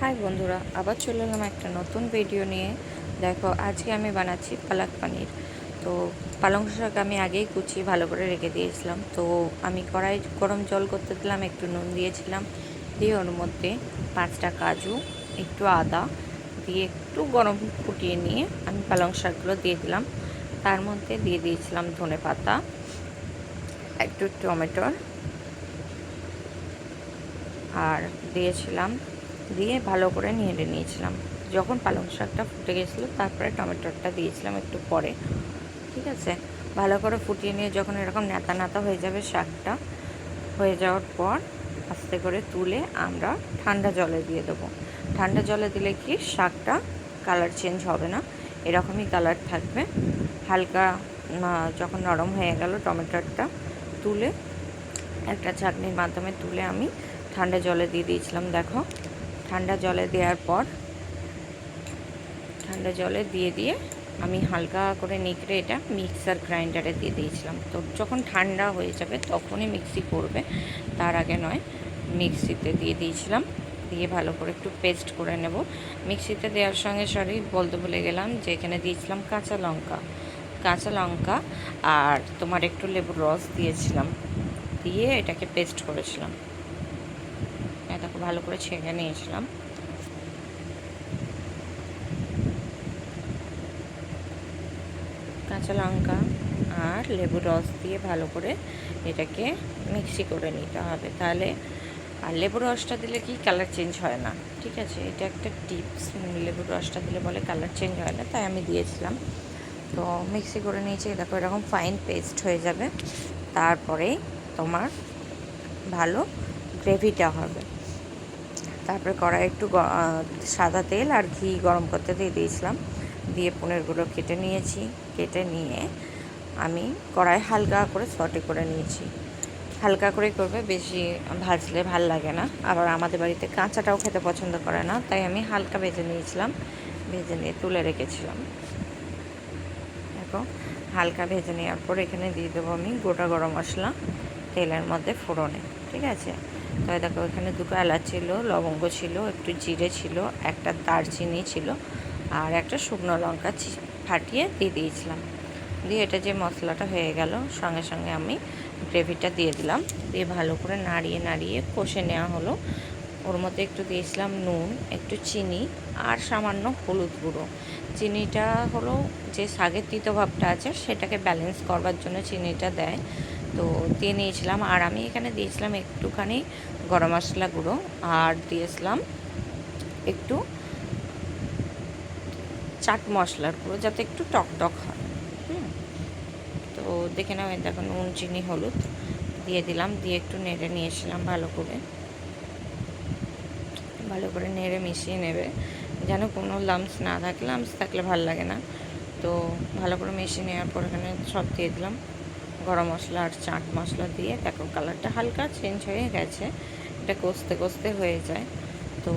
High বন্ধুরা, আবার চলে এলাম একটা নতুন ভিডিও নিয়ে। দেখো, আজকে আমি বানাচ্ছি পালক পানির। তো পালং শাক আমি আগেই কুচিয়ে ভালো করে রেখে দিয়েছিলাম। তো আমি কড়াই গরম জল করতে দিলাম, একটু নুন দিয়েছিলাম, দিয়ে ওর মধ্যে 5টা কাজু, একটু আদা দিয়ে একটু গরম ফুটিয়ে নিয়ে আমি পালং শাকগুলো দিয়ে দিলাম। তার মধ্যে দিয়ে দিয়েছিলাম ধনে পাতা, একটু টমেটোর আর দিয়েছিলাম, দিয়ে ভালো করে নেড়ে নিয়েছিলাম। যখন পালং শাকটা ফুটে গেছিলো তারপরে টমেটোটা দিয়েছিলাম একটু পরে। ঠিক আছে, ভালো করে ফুটিয়ে নিয়ে যখন এরকম নেতা নেতা হয়ে যাবে, শাকটা হয়ে যাওয়ার পর আস্তে করে তুলে আমরা ঠান্ডা জলে দিয়ে দেবো। ঠান্ডা জলে দিলে কি শাকটা কালার চেঞ্জ হবে না, এরকমই কালার থাকবে। হালকা যখন নরম হয়ে গেল টমেটোটা তুলে একটা চাটনির মাধ্যমে তুলে আমি ঠান্ডা জলে দিয়ে দিয়েছিলাম। দেখো, ঠান্ডা জলে দেওয়ার পর ঠান্ডা জলে দিয়ে আমি হালকা করে নিকড়ে এটা মিক্সার গ্রাইন্ডারে দিয়ে দিয়েছিলাম। তো যখন ঠান্ডা হয়ে যাবে তখনই মিক্সি করবে, তার আগে নয়। মিক্সিতে দিয়ে দিয়েছিলাম, দিয়ে ভালো করে একটু পেস্ট করে নেব। মিক্সিতে দেওয়ার সঙ্গে বলতে ভুলে গেলাম যে এখানে দিয়েছিলাম কাঁচা লঙ্কা আর তোমার একটু লেবুর রস দিয়েছিলাম, দিয়ে এটাকে পেস্ট করেছিলাম। এটাকে ভালো করে ছেঁকে নিয়েছিলাম। কাঁচা লঙ্কা আর লেবুর রস দিয়ে ভালো করে এটাকে মিক্সি করে নিতে হবে, তাহলে। আর লেবুর রসটা দিলে কি কালার চেঞ্জ হয় না, ঠিক আছে, এটা একটা টিপস। লেবুর রসটা দিলে বলে কালার চেঞ্জ হয় না, তাই আমি দিয়েছিলাম। তো মিক্সি করে নিয়েছি, দেখো এরকম ফাইন পেস্ট হয়ে যাবে। তারপরেই তোমার ভালো গ্রেভিটা হবে। তারপরে কড়াই একটু সাদা তেল আর ঘি গরম করতে দিয়ে দিয়েছিলাম, দিয়ে পনিরগুলো কেটে নিয়ে আমি কড়াই হালকা করে সটে করে নিয়েছি। হালকা করে করবে, বেশি ভাজলে ভাল লাগে না। আবার আমাদের বাড়িতে কাঁচাটাও খেতে পছন্দ করে না, তাই আমি হালকা ভেজে নিয়েছিলাম, ভেজে নিয়ে তুলে রেখেছিলাম। দেখো, হালকা ভেজে নেওয়ার পর এখানে দিয়ে দেবো আমি গোটা গরম মশলা তেলের মধ্যে ফোড়নে। ঠিক আছে, তো দেখো এখানে 2টো এলাচ ছিল, লবঙ্গ ছিল, একটু জিরে ছিল, একটা দারচিনি ছিল, আর একটা শুকনো লঙ্কা ফাটিয়ে দিয়ে দিয়েছিলাম। দিয়ে এটা যে মশলাটা হয়ে গেল, সঙ্গে সঙ্গে আমি গ্রেভিটা দিয়ে দিলাম, দিয়ে ভালো করে নাড়িয়ে কষে নেওয়া হলো। ওর মধ্যে একটু দিয়েছিলাম নুন, একটু চিনি আর সামান্য হলুদ গুঁড়ো। চিনিটা হলো যে শাকের তিতো ভাবটা আছে সেটাকে ব্যালেন্স করবার জন্য চিনিটা দেয়, তো দিয়ে নিয়েছিলাম। আর আমি এখানে দিয়েছিলাম একটুখানি গরম মশলা গুঁড়ো, আর দিয়েছিলাম একটু চাট মশলার গুঁড়ো, যাতে একটু টক হয়। তো দেখে নাও, দেখো নুন, চিনি, হলুদ দিয়ে দিলাম, দিয়ে একটু নেড়ে নিয়েছিলাম ভালো করে নেড়ে মিশিয়ে নেবে, যেন কোনো লাম্পস না থাকে। লাম্পস থাকলে ভালো লাগে না। তো ভালো করে মিশিয়ে নেওয়ার পর এখানে সব দিয়ে দিলাম, গরম মশলা আর চাট মশলা দিয়ে। দেখো কালারটা হালকা চেঞ্জ হয়ে গেছে, এটা কষতে হয়ে যায়। তো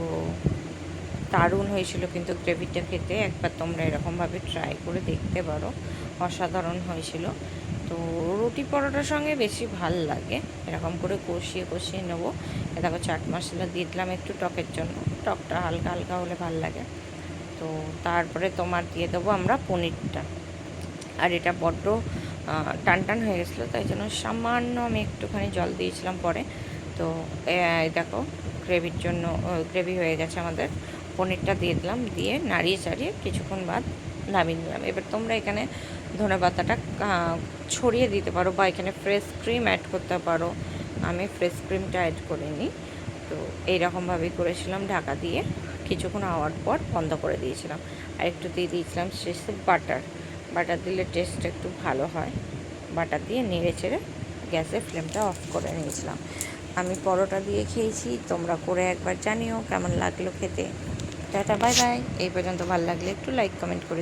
দারুণ হয়েছিল কিন্তু গ্রেভিটা খেতে, একবার তোমরা এরকমভাবে ট্রাই করে দেখতে পারো, অসাধারণ হয়েছিল। তো রুটি পরোটার সঙ্গে বেশি ভাল লাগে, এরকম করে কষিয়ে নেবো। দেখো চাট মশলা দিয়ে দিলাম একটু টকের জন্য, টকটা হালকা হলে ভাল লাগে। তো তারপরে তোমার দিয়ে দেবো আমরা পনিরটা। আর এটা বড্ড টান হয়ে গেছিলো, তাই জন্য সামান্য আমি একটুখানি জল দিয়েছিলাম পরে। তো দেখো গ্রেভি হয়ে গেছে আমাদের। পনিরটা দিয়ে দিলাম, দিয়ে নাড়িয়ে চাড়িয়ে কিছুক্ষণ বাদ নামিয়ে নিলাম। এবার তোমরা এখানে ধনেপাতাটা ছড়িয়ে দিতে পারো, বা এখানে ফ্রেশ ক্রিম অ্যাড করতে পারো। আমি ফ্রেশ ক্রিমটা অ্যাড করিনি। তো এইরকমভাবেই করেছিলাম, ঢাকা দিয়ে কিছুক্ষণ হওয়ার পর বন্ধ করে দিয়েছিলাম। আর একটু দিয়ে দিয়েছিলাম শেষে বাটার দিলে টেস্ট একটু ভালো হয়। বাটার দিয়ে নেড়ে চেড়ে গ্যাসের ফ্লেমটা অফ করে নিয়েছিলাম। আমি পরোটা দিয়ে খেয়েছি, তোমরা করে একবার জানিও কেমন লাগলো খেতে। Tata, bye bye. এই পর্যন্ত ভালো লাগলে একটু লাইক কমেন্ট করে